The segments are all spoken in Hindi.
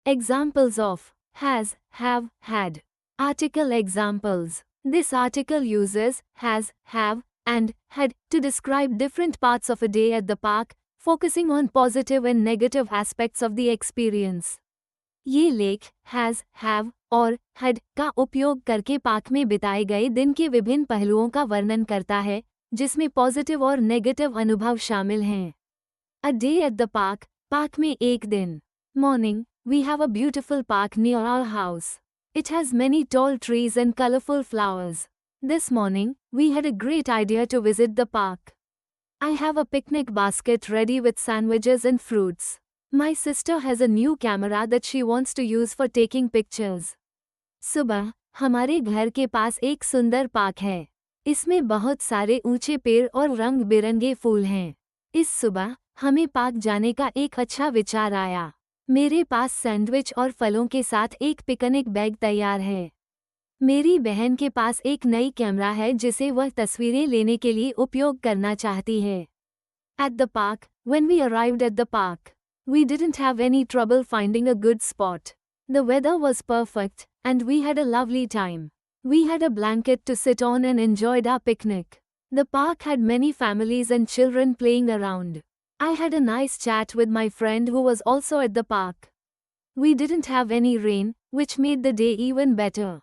Examples of has, have, had. Article examples. This article uses has, have, and had to describe different parts of a day at the park, focusing on positive and negative aspects of the experience. ये लेख has, have और had का उपयोग करके पार्क में बिताए गए दिन के विभिन्न पहलुओं का वर्णन करता है, जिसमें पॉजिटिव और नेगेटिव अनुभव शामिल हैं. A day at the park, park में एक दिन. Morning, we have a beautiful park near our house. It has many tall trees and colorful flowers. This morning, we had a great idea to visit the park. I have a picnic basket ready with sandwiches and fruits. My sister has a new camera that she wants to use for taking pictures. सुबह, हमारे घर के पास एक सुंदर पार्क है. इसमें बहुत सारे ऊंचे पेड़ और रंग बिरंगे फूल हैं. इस सुबह, हमें पार्क जाने का एक अच्छा विचार आया. मेरे पास सैंडविच और फलों के साथ एक पिकनिक बैग तैयार है. मेरी बहन के पास एक नई कैमरा है जिसे वह तस्वीरें लेने के लिए उपयोग करना चाहती है. At the park, when we arrived at the park, we didn't have any trouble finding a good spot. The weather was perfect, and we had a lovely time. We had a blanket to sit on and enjoyed our picnic. The park had many families and children playing around. I had a nice chat with my friend who was also at the park. We didn't have any rain, which made the day even better.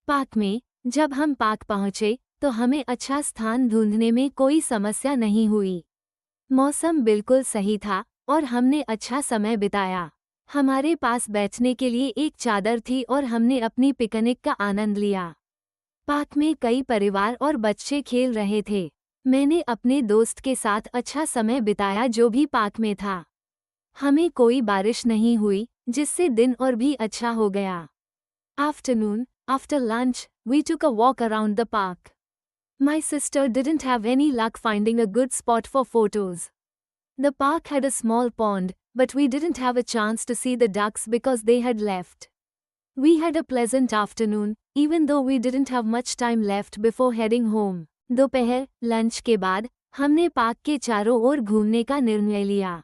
Park में, जब हम पार्क पहुंचे, तो हमें अच्छा स्थान ढूंढने में कोई समस्या नहीं हुई. मौसम बिल्कुल सही था, और हमने अच्छा समय बिताया. हमारे पास बैठने के लिए एक चादर थी और हमने अपनी पिकनिक का आनंद लिया. पार्क में कई परिवार और बच्चे खेल रहे थे. मैंने अपने दोस्त के साथ अच्छा समय बिताया जो भी पार्क में था. हमें कोई बारिश नहीं हुई, जिससे दिन और भी अच्छा हो गया. Afternoon, after lunch, we took a walk around the park. My sister didn't have any luck finding a good spot for photos. The park had a small pond, but we didn't have a chance to see the ducks because they had left. We had a pleasant afternoon, even though we didn't have much time left before heading home. दोपहर, लंच के बाद, हमने पार्क के चारों ओर घूमने का निर्णय लिया.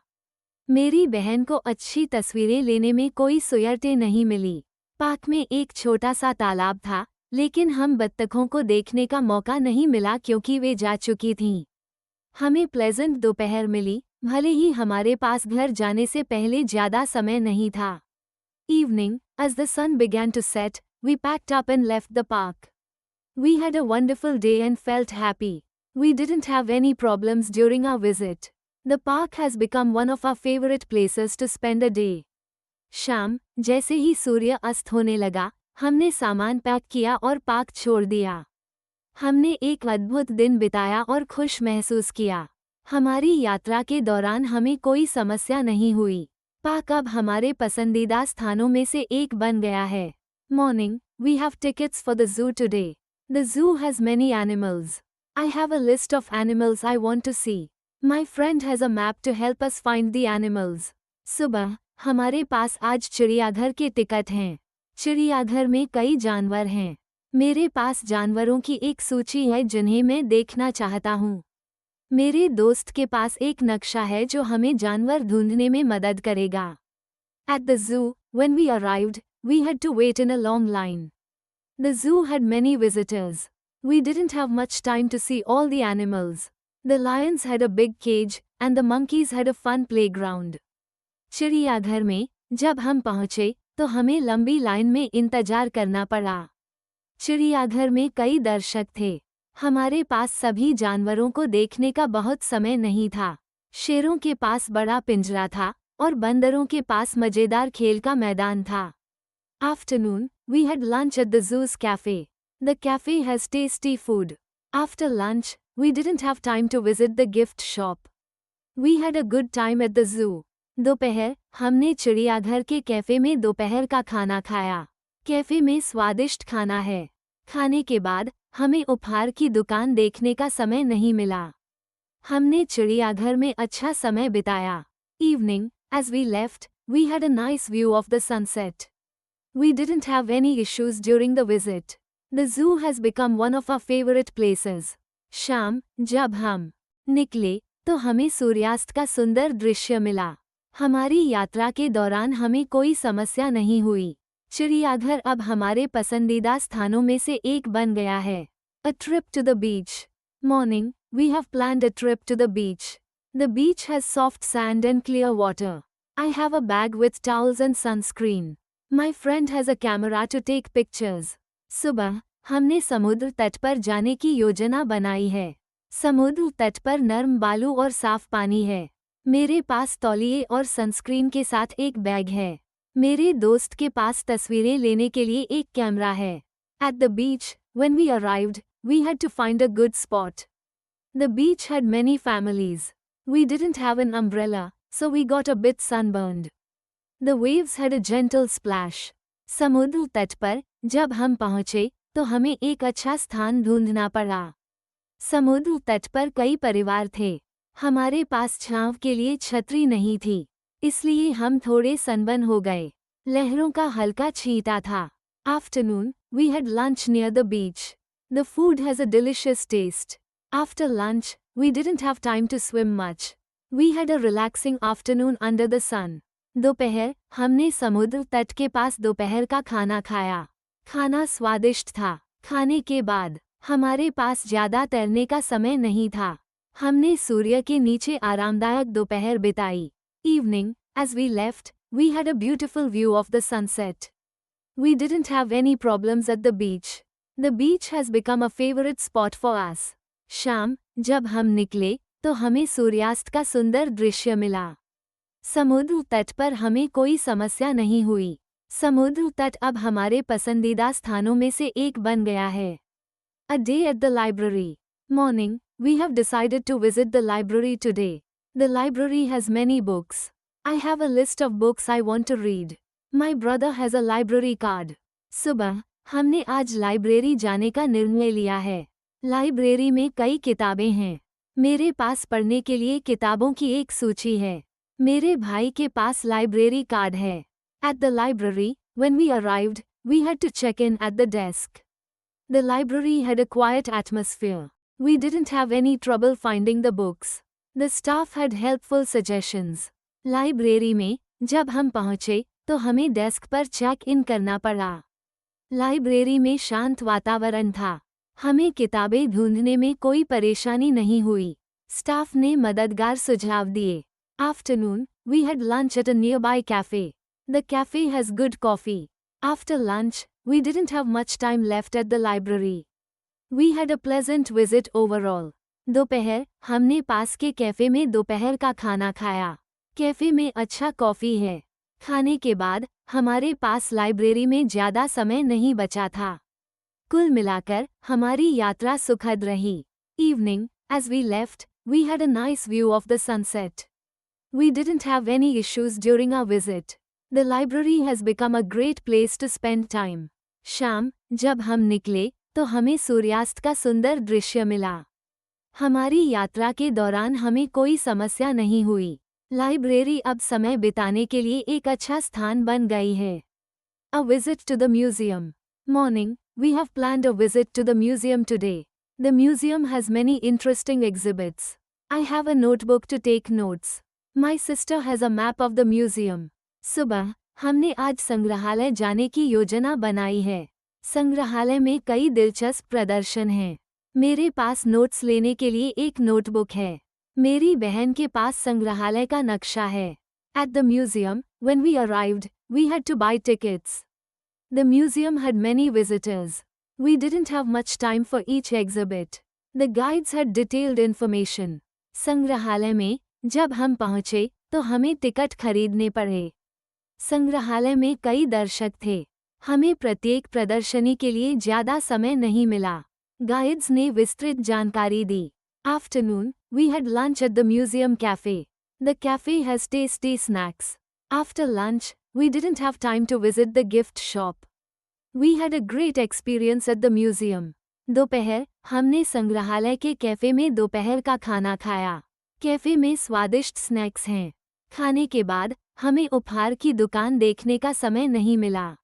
मेरी बहन को अच्छी तस्वीरें लेने में कोई सुयर्तें नहीं मिली. पार्क में एक छोटा सा तालाब था, लेकिन हम बत्तखों को देखने का मौका नहीं मिला क्योंकि वे जा चुकी थीं. हमें प्लेजेंट दोपहर मिली, भले ही हमारे पास घर जाने से पहले ज्यादा समय नहीं था. Evening, as the sun began to set, we packed up and left the park. We had a wonderful day and felt happy. We didn't have any problems during our visit. The park has become one of our favorite places to spend a day. शाम, जैसे ही सूर्य अस्त होने लगा, हमने सामान पैक किया और पार्क छोड़ दिया. हमने एक अद्भुत दिन बिताया और खुश महसूस किया. हमारी यात्रा के दौरान हमें कोई समस्या नहीं हुई. पार्क अब हमारे पसंदीदा स्थानों में से एक बन गया है. Morning, we have tickets for the zoo today. The zoo has many animals. I have a list of animals I want to see. My friend has a map to help us find the animals. सुबह, हमारे पास आज चिड़ियाघर के टिकट हैं. चिड़ियाघर में कई जानवर हैं. मेरे पास जानवरों की एक सूची है जिन्हें मैं देखना चाहता हूँ. मेरे दोस्त के पास एक नक्शा है जो हमें जानवर ढूंढने में मदद करेगा. At the zoo, when we arrived, we had to wait in a long line. The zoo had many visitors. We didn't have much time to see all the animals. The lions had a big cage, and the monkeys had a fun playground. चिड़ियाघर में, जब हम पहुंचे, तो हमें लंबी लाइन में इंतजार करना पड़ा. चिड़ियाघर में कई दर्शक थे. हमारे पास सभी जानवरों को देखने का बहुत समय नहीं था. शेरों के पास बड़ा पिंजरा था, और बंदरों के पास मजेदार खेल का मैदान था. Afternoon, we had lunch at the zoo's cafe. The cafe has tasty food. After lunch, we didn't have time to visit the gift shop. We had a good time at the zoo. दोपहर, हमने चिड़ियाघर के कैफे में दोपहर का खाना खाया. कैफे में स्वादिष्ट खाना है. खाने के बाद, हमें उपहार की दुकान देखने का समय नहीं मिला. हमने चिड़ियाघर में अच्छा समय बिताया. Evening, as we left, we had a nice view of the sunset. We didn't have any issues during the visit. The zoo has become one of our favorite places. शाम, जब हम निकले, तो हमें सूर्यास्त का सुंदर दृश्य मिला. हमारी यात्रा के दौरान हमें कोई समस्या नहीं हुई। चिड़ियाघर अब हमारे पसंदीदा स्थानों में से एक बन गया है। A trip to the beach. Morning, we have planned a trip to the beach. The beach has soft sand and clear water. I have a bag with towels and sunscreen. My friend has a camera to take pictures. सुबह, हमने समुद्र तट पर जाने की योजना बनाई है। समुद्र तट पर नर्म बालू और साफ पानी है। मेरे पास तौलिए और सनस्क्रीन के साथ एक बैग है। मेरे दोस्त के पास तस्वीरें लेने के लिए एक कैमरा है। At the beach, when we arrived, we had to find a good spot. The beach had many families. We didn't have an umbrella, so we got a bit sunburned. The waves had a gentle splash. समुद्र तट पर जब हम पहुंचे तो हमें एक अच्छा स्थान ढूंढना पड़ा। समुद्र तट पर कई परिवार थे। हमारे पास छांव के लिए छतरी नहीं थी, इसलिए हम थोड़े सनबर्न हो गए। लहरों का हल्का छींटा था। Afternoon, we had lunch near the beach. The food has a delicious taste. After lunch, we didn't have time to swim much. We had a relaxing afternoon under the sun. दोपहर, हमने समुद्र तट के पास दोपहर का खाना खाया। खाना स्वादिष्ट था। खाने के बाद, हमारे पास ज़्यादा तैरने का समय नहीं था। हमने सूर्य के नीचे आरामदायक दोपहर बिताई। Evening, as we left, we had a beautiful view of the sunset. We didn't have any problems at the beach. The beach has become a favorite spot for us. शाम, जब हम निकले, तो हमें सूर्यास्त का सुंदर दृश्य मिला। समुद्र तट पर हमें कोई समस्या नहीं हुई। समुद्र तट अब हमारे पसंदीदा स्थानों में से एक बन गया है। A day at the library. Morning, we have decided to visit the library today. The library has many books. I have a list of books I want to read. My brother has a library card. सुबह, हमने आज लाइब्रेरी जाने का निर्णय लिया है। लाइब्रेरी में कई किताबें हैं। मेरे पास पढ़ने के लिए किताबों की एक सूची है। मेरे भाई के पास लाइब्रेरी कार्ड है। At the library, when we arrived, we had to check in at the desk. The library had a quiet atmosphere. We didn't have any trouble finding the books. The staff had helpful suggestions. Library में जब हम पहुंचे तो हमें डेस्क पर चेक इन करना पड़ा। लाइब्रेरी में शांत वातावरण था। हमें किताबें ढूंढने में कोई परेशानी नहीं हुई। स्टाफ ने मददगार सुझाव दिए। Afternoon, we had lunch at a nearby cafe. The cafe has good coffee. After lunch, we didn't have much time left at the library. We had a pleasant visit overall. दोपहर, हमने पास के कैफे में दोपहर का खाना खाया। कैफे में अच्छा कॉफ़ी है। खाने के बाद, हमारे पास लाइब्रेरी में ज़्यादा समय नहीं बचा था। कुल मिलाकर, हमारी यात्रा सुखद रही। Evening, as we left, we had a nice view of the sunset. We didn't have any issues during our visit. The library has become a great place to spend time. शाम, जब हम निकले, तो हमें सूर्यास्त का सुंदर दृश्य मिला। हमारी यात्रा के दौरान हमें कोई समस्या नहीं हुई। लाइब्रेरी अब समय बिताने के लिए एक अच्छा स्थान बन गई है। A visit to the museum. Morning, we have planned a visit to the museum today. The museum has many interesting exhibits. I have a notebook to take notes. My sister has a map of the museum. सुबह, हमने आज संग्रहालय जाने की योजना बनाई है। संग्रहालय में कई दिलचस्प प्रदर्शन हैं। मेरे पास नोट्स लेने के लिए एक नोटबुक है। मेरी बहन के पास संग्रहालय का नक्शा है। At the museum, when we arrived, we had to buy tickets. The museum had many visitors. We didn't have much time for each exhibit. The guides had detailed information. संग्रहालय में जब हम पहुंचे तो हमें टिकट खरीदने पड़े। संग्रहालय में कई दर्शक थे। हमें प्रत्येक प्रदर्शनी के लिए ज़्यादा समय नहीं मिला। गाइड्स ने विस्तृत जानकारी दी। Afternoon, we had lunch at the museum cafe. The cafe has tasty snacks. After lunch, we didn't have time to visit the gift shop. We had a great experience at the museum. दोपहर, हमने संग्रहालय के कैफे में दोपहर का खाना खाया। कैफे में स्वादिष्ट स्नैक्स हैं। खाने के बाद, हमें उपहार की दुकान देखने का समय नहीं मिला।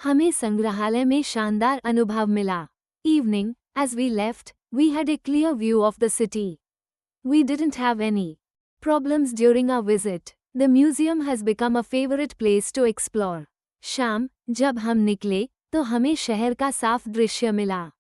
हमें संग्रहालय में शानदार अनुभव मिला। Evening, as we left, we had a clear view of the city. We didn't have any problems during our visit. The museum has become a favorite place to explore. शाम, जब हम निकले तो हमें शहर का साफ दृश्य मिला.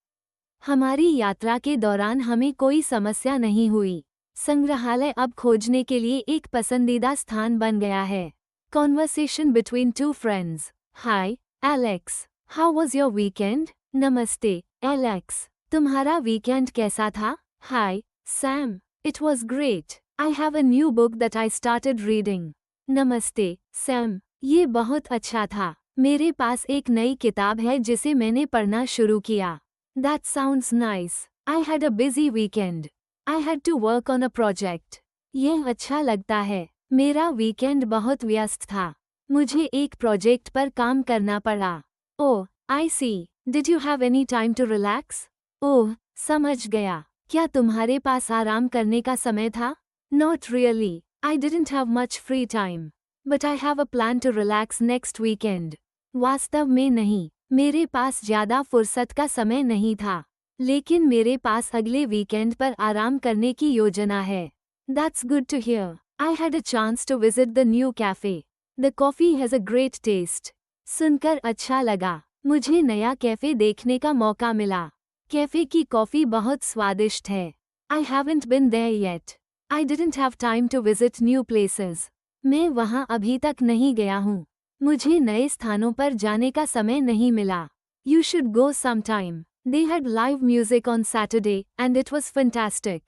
हमारी यात्रा के दौरान हमें कोई समस्या नहीं हुई. संग्रहालय अब खोजने के लिए एक पसंदीदा स्थान बन गया है. Conversation between two friends. Hi, Alex. How was your weekend? नमस्ते, Alex. तुम्हारा वीकेंड कैसा था? Hi, Sam. It was great. I have a new book that I started reading. नमस्ते, Sam. ये बहुत अच्छा था. मेरे पास एक नई किताब है जिसे मैंने पढ़ना शुरू किया. That sounds nice. I had a busy weekend. I had to work on a project. यह अच्छा लगता है. मेरा वीकेंड बहुत व्यस्त था. मुझे एक प्रोजेक्ट पर काम करना पड़ा. Oh, I see. Did you have any time to relax? ओह, समझ गया. क्या तुम्हारे पास आराम करने का समय था? Not really. I didn't have much free time. But I have a plan to relax next weekend. वास्तव में नहीं. मेरे पास ज़्यादा फुर्सत का समय नहीं था. लेकिन मेरे पास अगले वीकेंड पर आराम करने की योजना है. That's good to hear. I had a chance to visit the new cafe. The coffee has a great taste. सुनकर अच्छा लगा. मुझे नया कैफे देखने का मौका मिला. कैफे की कॉफ़ी बहुत स्वादिष्ट है. I haven't been there yet. I didn't have time to visit new places. मैं वहाँ अभी तक नहीं गया हूँ. मुझे नए स्थानों पर जाने का समय नहीं मिला. You should go sometime. They had live music on Saturday and it was fantastic.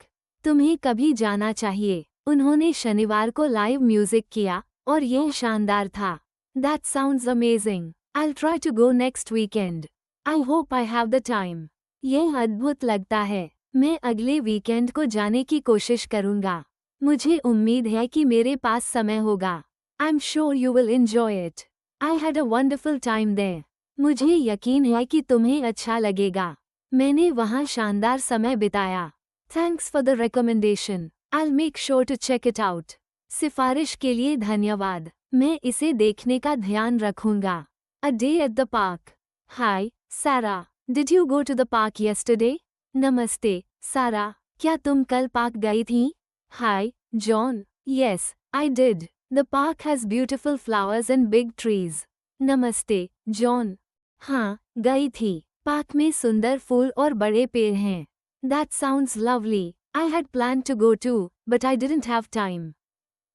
तुम्हें कभी जाना चाहिए. उन्होंने शनिवार को लाइव म्यूजिक किया और यह शानदार था. That sounds amazing. I'll try to go next weekend. I hope I have the time. यह अद्भुत लगता है. मैं अगले वीकेंड को जाने की कोशिश करूंगा. मुझे उम्मीद है कि मेरे पास समय होगा. I'm sure you will enjoy it. I had a wonderful time there. मुझे यकीन है कि तुम्हें अच्छा लगेगा. मैंने वहाँ शानदार समय बिताया. Thanks for the recommendation. I'll make sure to check it out. सिफारिश के लिए धन्यवाद. मैं इसे देखने का ध्यान रखूंगा. A day at the park. Hi, Sarah. Did you go to the park yesterday? नमस्ते, सारा. क्या तुम कल पार्क गई थी? Hi, John. Yes, I did. The park has beautiful flowers and big trees. नमस्ते, John. हाँ, गई थी. पार्क में सुंदर फूल और बड़े पेड़ हैं. That sounds lovely. I had planned to go too, but I didn't have time.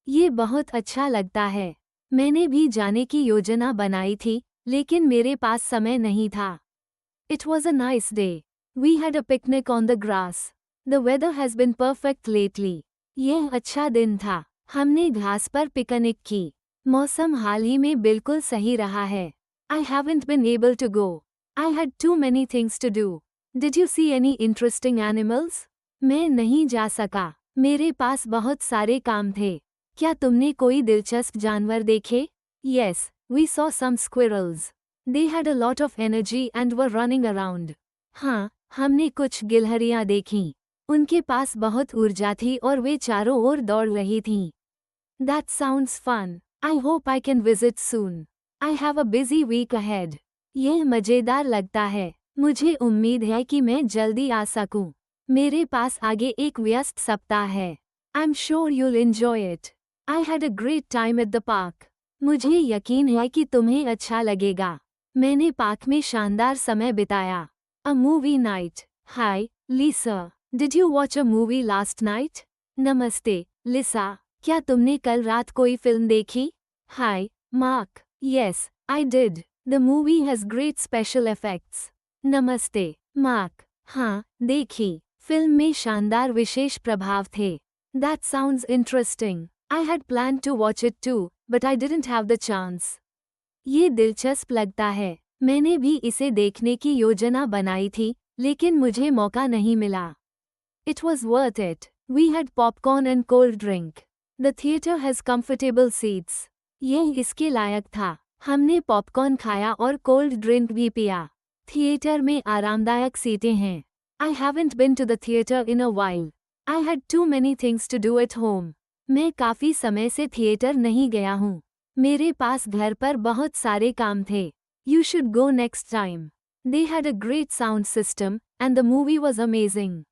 ये बहुत अच्छा लगता है. मैंने भी जाने की योजना बनाई थी, लेकिन मेरे पास समय नहीं था. It was a nice day. We had a picnic on the grass. The weather has been perfect lately. यह अच्छा दिन था. हमने घास पर पिकनिक की. मौसम हाल ही में बिल्कुल सही रहा है. I haven't been able to go. I had too many things to do. Did you see any interesting animals? मैं नहीं जा सका. मेरे पास बहुत सारे काम थे. क्या तुमने कोई दिलचस्प जानवर देखे? Yes, we saw some squirrels. They had a lot of energy and were running around. हाँ, हमने कुछ गिलहरियाँ देखीं. उनके पास बहुत ऊर्जा थी और वे चारों ओर दौड़ रही थीं. That sounds fun. I hope I can visit soon. I have a busy week ahead. यह मज़ेदार लगता है. मुझे उम्मीद है कि मैं जल्दी आ सकूं. मेरे पास आगे एक व्यस्त सप्ताह है. I'm sure you'll enjoy it. I had a great time at the park. मुझे यकीन है कि तुम्हें अच्छा लगेगा. मैंने पार्क में शानदार समय बिताया. A movie night. Hi, Lisa. Did you watch a movie last night? नमस्ते, लिसा. क्या तुमने कल रात कोई फिल्म देखी? Hi, Mark. Yes, I did. The movie has great special effects. नमस्ते, मार्क. हाँ, देखी. फिल्म में शानदार विशेष प्रभाव थे. That sounds interesting. I had planned to watch it too, but I didn't have the chance. ये दिलचस्प लगता है. मैंने भी इसे देखने की योजना बनाई थी, लेकिन मुझे मौका नहीं मिला. It was worth it. We had popcorn and cold drink. The theater has comfortable seats. यह इसके लायक था. हमने पॉपकॉर्न खाया और कोल्ड ड्रिंक भी पिया. थिएटर में आरामदायक सीटें हैं. I haven't been to the theater in a while. I had too many things to do at home. मैं काफ़ी समय से थिएटर नहीं गया हूँ. मेरे पास घर पर बहुत सारे काम थे. You should go next time. They had a great sound system, and the movie was amazing.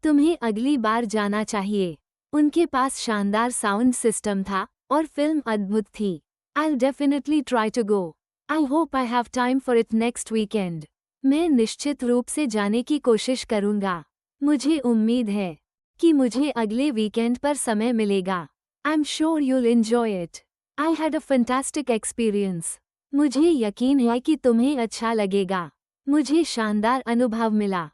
तुम्हें अगली बार जाना चाहिए. उनके पास शानदार साउंड सिस्टम था और फिल्म अद्भुत थी। I'll definitely try to go. I hope I have time for it next weekend. मैं निश्चित रूप से जाने की कोशिश करूंगा। मुझे उम्मीद है कि मुझे अगले वीकेंड पर समय मिलेगा। I'm sure you'll enjoy it. I had a fantastic experience. मुझे यकीन है कि तुम्हें अच्छा लगेगा। मुझे शानदार अनुभव मिला।